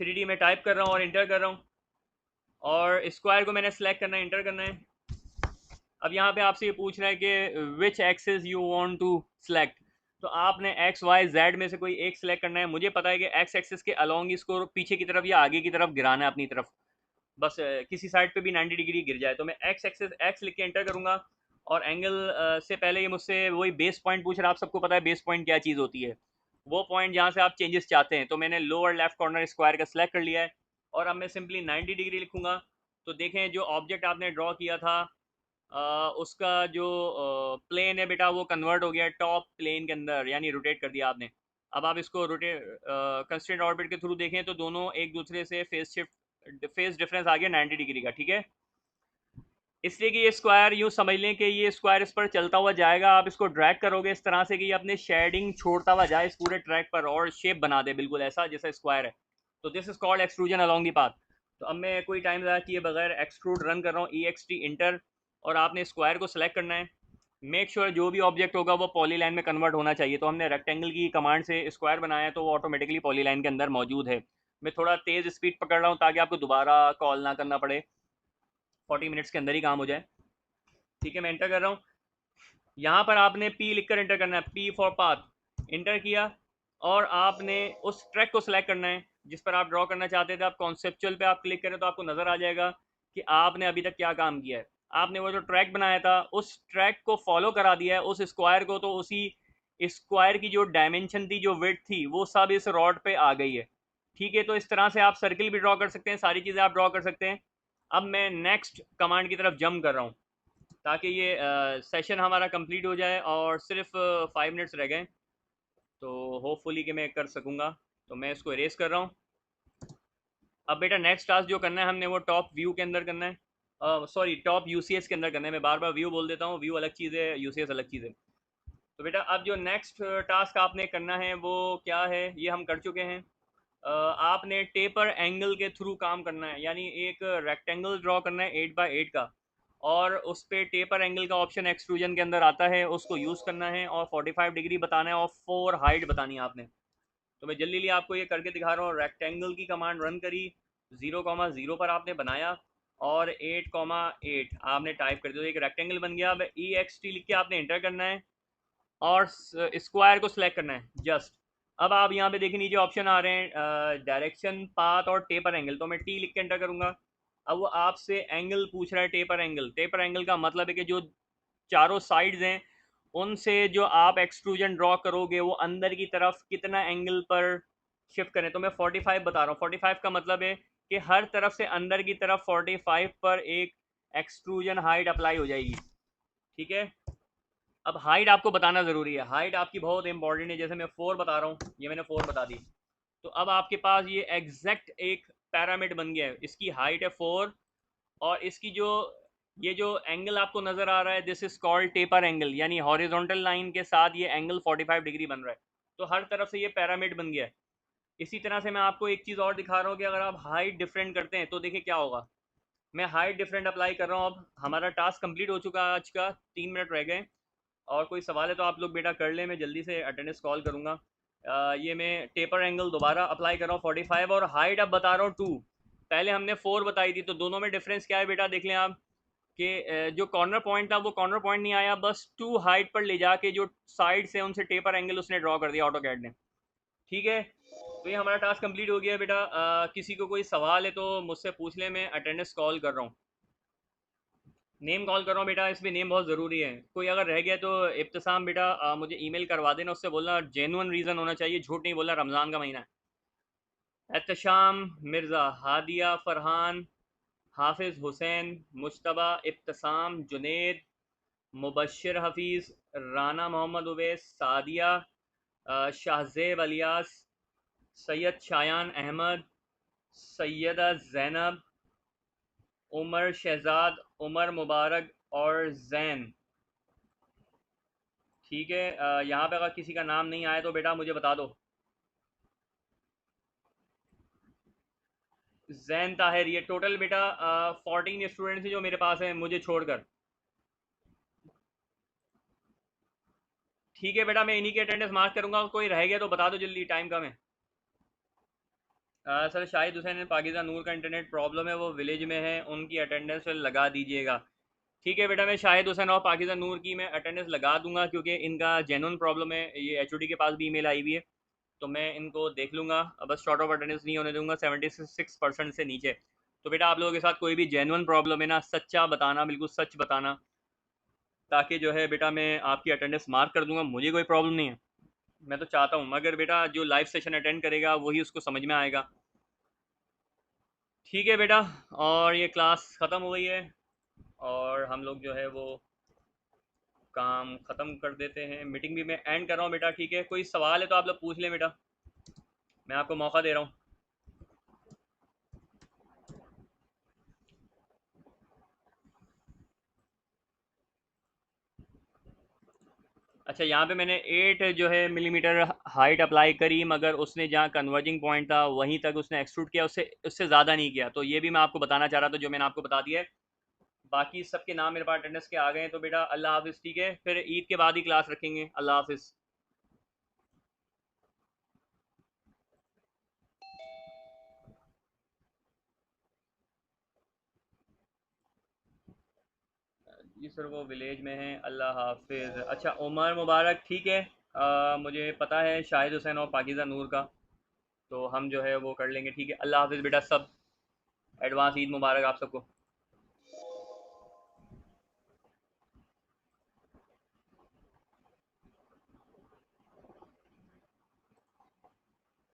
3D में टाइप कर रहा हूँ और इंटर कर रहा हूँ और स्क्वायर को मैंने सेलेक्ट करना है, इंटर करना है। अब यहाँ पे आपसे ये पूछ रहा है कि which axis you want to select, तो आपने एक्स वाई जेड में से कोई एक सिलेक्ट करना है। मुझे पता है कि एक्स एक्सिस के अलोंग इसको पीछे की तरफ या आगे की तरफ गिराना है अपनी तरफ, बस किसी साइड पे भी 90 डिग्री गिर जाए। तो मैं एक्स एक्सिस एक्स लिख के एंटर करूँगा और एंगल से पहले ये मुझसे वही बेस पॉइंट पूछ रहा है। आप सबको पता है बेस पॉइंट क्या चीज़ होती है, वो पॉइंट जहाँ से आप चेंजेस चाहते हैं। तो मैंने लोअर लेफ्ट कॉर्नर स्क्वायर का सिलेक्ट कर लिया है और अब मैं सिंपली 90 डिग्री लिखूँगा। तो देखें जो ऑब्जेक्ट आपने ड्रॉ किया था उसका जो प्लेन है बेटा वो कन्वर्ट हो गया टॉप प्लेन के अंदर, यानी रोटेट कर दिया आपने। अब आप इसको रोटेट कंस्टेंट ऑर्बिट के थ्रू देखें तो दोनों एक दूसरे से फेस डिफरेंस आ गया 90 डिग्री का, ठीक है। इसलिए कि ये स्क्वायर यूँ समझ लें कि ये स्क्वायर इस पर चलता हुआ जाएगा, आप इसको ड्रैग करोगे इस तरह से कि ये अपने शेडिंग छोड़ता हुआ जाए इस पूरे ट्रैक पर और शेप बना दे बिल्कुल ऐसा जैसा स्क्वायर है। तो this is called extrusion along the path. तो अब मैं कोई टाइम ज़्यादा किए बगैर एक्सट्रूड रन कर रहा हूँ, EXT इंटर, और आपने स्क्वायर को सेलेक्ट करना है। मेक श्योर जो भी ऑब्जेक्ट होगा वो पॉलीलाइन में कन्वर्ट होना चाहिए। तो हमने रेक्टेंगल की कमांड से स्क्वायर बनाया है तो वो ऑटोमेटिकली पॉलीलाइन के अंदर मौजूद है। मैं थोड़ा तेज़ स्पीड पकड़ रहा हूँ ताकि आपको दोबारा कॉल ना करना पड़े, 40 मिनट्स के अंदर ही काम हो जाए। ठीक है, मैं एंटर कर रहा हूँ। यहाँ पर आपने P लिखकर एंटर करना है, P फॉर पाथ, इंटर किया और आपने उस ट्रैक को सिलेक्ट करना है जिस पर आप ड्रॉ करना चाहते थे। आप कॉन्सेप्चुअल पे आप क्लिक करें तो आपको नज़र आ जाएगा कि आपने अभी तक क्या काम किया है। आपने वो जो ट्रैक बनाया था उस ट्रैक को फॉलो करा दिया है उस स्क्वायर को, तो उसी स्क्वायर की जो डायमेंशन थी, जो विड्थ थी, वो सब इस रॉड पे आ गई है। ठीक है, तो इस तरह से आप सर्किल भी ड्रॉ कर सकते हैं, सारी चीज़ें आप ड्रॉ कर सकते हैं। अब मैं नेक्स्ट कमांड की तरफ जंप कर रहा हूँ ताकि ये सेशन हमारा कंप्लीट हो जाए और सिर्फ 5 मिनट्स रह गए, तो होपफुली कि मैं कर सकूँगा। तो मैं इसको इरेज कर रहा हूँ। अब बेटा नेक्स्ट टास्क जो करना है हमने वो टॉप व्यू के अंदर करना है, सॉरी टॉप यूसीएस के अंदर करना है। मैं बार बार व्यू बोल देता हूँ, व्यू अलग चीज़ है, यूसीएस अलग चीज़ है। तो बेटा अब जो नेक्स्ट टास्क आपने करना है वो क्या है, ये हम कर चुके हैं। आपने टेपर एंगल के थ्रू काम करना है, यानी एक रेक्टेंगल ड्रॉ करना है 8 बाय 8 का, और उस पर टेपर एंगल का ऑप्शन एक्सट्रूजन के अंदर आता है, उसको यूज़ करना है और 45 डिग्री बताना है और 4 हाइट बतानी है आपने। तो मैं जल्दी आपको ये करके दिखा रहा हूँ। रेक्टेंगल की कमांड रन करी, 0,0 पर आपने बनाया और 8,8 आपने टाइप कर दिया, तो एक रेक्टेंगल बन गया। अब EXT लिख के आपने इंटर करना है और स्क्वायर को सिलेक्ट करना है जस्ट। अब आप यहाँ पे देखिए नीचे ऑप्शन आ रहे हैं डायरेक्शन, पाथ और टेपर एंगल, तो मैं T लिख के एंटर करूँगा। अब वो आपसे एंगल पूछ रहा है, टेपर एंगल। टेपर एंगल का मतलब है कि जो चारों साइड्स हैं उनसे जो आप एक्सट्रूजन ड्रॉ करोगे वो अंदर की तरफ कितना एंगल पर शिफ्ट करें। तो मैं 45 बता रहा हूँ। 45 का मतलब है कि हर तरफ से अंदर की तरफ 45 पर एक एक्सट्रूजन हाइट अप्लाई हो जाएगी। ठीक है, अब हाइट आपको बताना ज़रूरी है, हाइट आपकी बहुत इंपॉर्टेंट है। जैसे मैं 4 बता रहा हूँ, ये मैंने 4 बता दी, तो अब आपके पास ये एग्जैक्ट एक पैरामिड बन गया है। इसकी हाइट है 4, और इसकी जो ये जो एंगल आपको नज़र आ रहा है, this is called taper angle, यानी हॉरिजॉन्टल लाइन के साथ ये एंगल 45 डिग्री बन रहा है। तो हर तरफ से ये पैरामिड बन गया है। इसी तरह से मैं आपको एक चीज़ और दिखा रहा हूँ कि अगर आप हाइट डिफरेंट करते हैं तो देखिए क्या होगा। मैं हाइट डिफरेंट अप्लाई कर रहा हूँ। अब हमारा टास्क कंप्लीट हो चुका है आज का, 3 मिनट रह गए। और कोई सवाल है तो आप लोग बेटा कर लें, मैं जल्दी से अटेंडेंस कॉल करूँगा। ये मैं टेपर एंगल दोबारा अप्लाई कर रहा हूँ 45, और हाइट अब बता रहा हूँ 2। पहले हमने 4 बताई थी, तो दोनों में डिफरेंस क्या है बेटा, देख लें आप कि जो कॉर्नर पॉइंट था वो कॉर्नर पॉइंट नहीं आया, बस 2 हाइट पर ले जाके जो साइड से उनसे टेपर एंगल उसने ड्रॉ कर दिया ऑटो कैड ने। ठीक है, तो ये हमारा टास्क कंप्लीट हो गया बेटा। किसी को कोई सवाल है तो मुझसे पूछ लें, मैं अटेंडेंस कॉल कर रहा हूँ, नेम कॉल कर रहा हूँ बेटा, इसमें नेम बहुत ज़रूरी है। कोई अगर रह गया तो इब्तिसाम बेटा मुझे ईमेल करवा देना, उससे बोलना जेन्युइन रीज़न होना चाहिए, झूठ नहीं बोलना, रमज़ान का महीना है। एहतशाम मिर्ज़ा, हादिया फ़रहान, हाफिज़ हुसैन, मुश्तबा, इब्तिसाम, जुनेद, मुबश्शिर हफीज़, राना मोहम्मद उवैस, सादिया, शाहजेब अलियास, सैयद शायान अहमद, सैयदा ज़ैनब, उमर शहजाद, उमर मुबारक और जैन। ठीक है, यहाँ पे अगर किसी का नाम नहीं आया तो बेटा मुझे बता दो। जैन ताहिर, ये टोटल बेटा 14 स्टूडेंट्स हैं जो मेरे पास हैं, मुझे छोड़कर। ठीक है बेटा, मैं इन्हीं की अटेंडेंस मार्क करूँगा, कोई रह गया तो बता दो जल्दी, टाइम कम है। सर शाहिद हुसैन पाकिज़ा नूर का इंटरनेट प्रॉब्लम है, वो विलेज में है, उनकी अटेंडेंस लगा दीजिएगा। ठीक है बेटा, मैं शाहिद हुसैन और पाकिज़ा नूर की मैं अटेंडेंस लगा दूंगा, क्योंकि इनका जेन्युइन प्रॉब्लम है। ये एचओडी के पास भी ईमेल आई हुई है, तो मैं इनको देख लूँगा। बस शॉर्ट ऑफ अटेंडेंस नहीं होने दूंगा 76% से नीचे। तो बेटा आप लोगों के साथ कोई भी जेन्युइन प्रॉब्लम है ना, सच्चा बताना, बिल्कुल सच बताना, ताकि जो है बेटा मैं आपकी अटेंडेंस मार्क कर दूंगा, मुझे कोई प्रॉब्लम नहीं है। मैं तो चाहता हूँ, मगर बेटा जो लाइव सेशन अटेंड करेगा वही उसको समझ में आएगा। ठीक है बेटा, और ये क्लास ख़त्म हो गई है, और हम लोग जो है वो काम ख़त्म कर देते हैं। मीटिंग भी मैं एंड कर रहा हूँ बेटा। ठीक है, कोई सवाल है तो आप लोग पूछ लें बेटा, मैं आपको मौका दे रहा हूँ। अच्छा, यहाँ पे मैंने 8 जो है मिलीमीटर हाइट अप्लाई करी, मगर उसने जहाँ कन्वर्जिंग पॉइंट था वहीं तक उसने एक्सट्रूड किया, उससे उससे ज़्यादा नहीं किया। तो ये भी मैं आपको बताना चाह रहा था, जो मैंने आपको बता दिया है। बाकी सबके नाम मेरे पास अटेंडेंस के आ गए हैं, तो बेटा अल्लाह हाफिज़। ठीक है, फिर ईद के बाद ही क्लास रखेंगे। अल्लाह हाफिज़। जी सर, वो विलेज में है। अल्लाह हाफिज़। अच्छा, उमर मुबारक, ठीक है, मुझे पता है शाहिद हुसैन और पाकिज़ा नूर का, तो हम जो है वो कर लेंगे। ठीक है, अल्लाह हाफिज़ बेटा, सब एडवांस ईद मुबारक आप सबको।